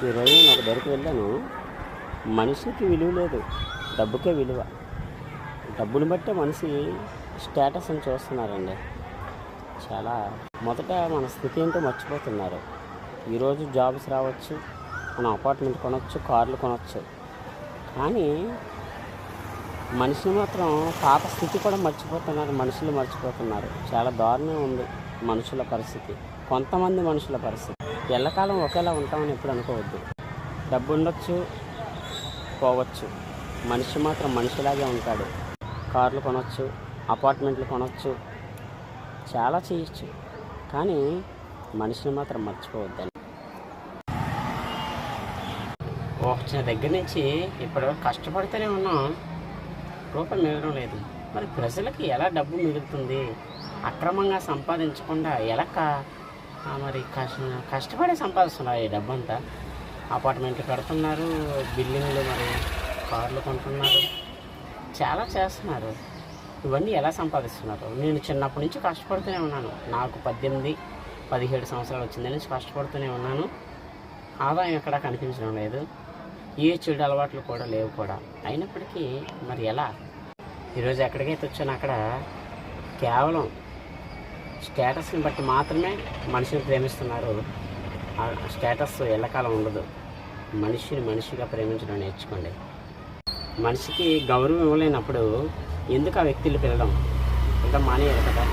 ఈరోజు నేను ఒక దగ్గరికి వెళ్ళాను. మనిషికి విలువ లేదు, డబ్బుకే విలువ. డబ్బుని బట్టే మనిషి స్టేటస్ అని చూస్తున్నారండి. చాలా మొదట మన స్థితి ఏంటో మర్చిపోతున్నారు. ఈరోజు జాబ్స్ రావచ్చు, మనం అపార్ట్మెంట్ కొనవచ్చు, కార్లు కొనవచ్చు, కానీ మనిషిని మాత్రం పాత స్థితి కూడా మర్చిపోతున్నారు. మనుషులు మర్చిపోతున్నారు. చాలా దారుణంగా ఉంది మనుషుల పరిస్థితి. కొంతమంది మనుషుల పరిస్థితి. ఎల్లకాలం ఒకేలా ఉంటామని ఎప్పుడు అనుకోవద్దు. డబ్బు ఉండొచ్చు, పోవచ్చు, మనిషి మాత్రం మనిషిలాగే ఉంటాడు. కార్లు కొనవచ్చు, అపార్ట్మెంట్లు కొనవచ్చు, చాలా చేయొచ్చు, కానీ మనిషిని మాత్రం మర్చిపోవద్దని. వచ్చిన దగ్గర నుంచి ఇప్పుడు కష్టపడితేనే ఉన్నాం, రూపాయి మిగలడం లేదు. మరి ప్రజలకి ఎలా డబ్బు మిగులుతుంది? అక్రమంగా సంపాదించకుండా ఎలా మరి కష్టపడి సంపాదిస్తున్నారు ఈ డబ్బంతా. అపార్ట్మెంట్లు కడుతున్నారు, బిల్డింగ్లు, మరి కార్లు కొంటున్నారు, చాలా చేస్తున్నారు. ఇవన్నీ ఎలా సంపాదిస్తున్నారు? నేను చిన్నప్పటి నుంచి కష్టపడుతూనే ఉన్నాను. నాకు 18-17 సంవత్సరాలు వచ్చింది నుంచి కష్టపడుతూనే ఉన్నాను. ఆదాయం ఎక్కడా కనిపించడం లేదు. ఏ చెడు అలవాట్లు కూడా లేవు కూడా. అయినప్పటికీ మరి ఎలా? ఈరోజు ఎక్కడికైతే వచ్చాను అక్కడ కేవలం స్టేటస్ని బట్టి మాత్రమే మనిషిని ప్రేమిస్తున్నారు. ఆ స్టేటస్ ఎల్లకాలం ఉండదు. మనిషిని మనిషిగా ప్రేమించడం నేర్చుకోండి. మనిషికి గౌరవం ఇవ్వలేనప్పుడు ఎందుకు ఆ వ్యక్తులు పిలవడం? ఇంకా మానేయాలి కదా.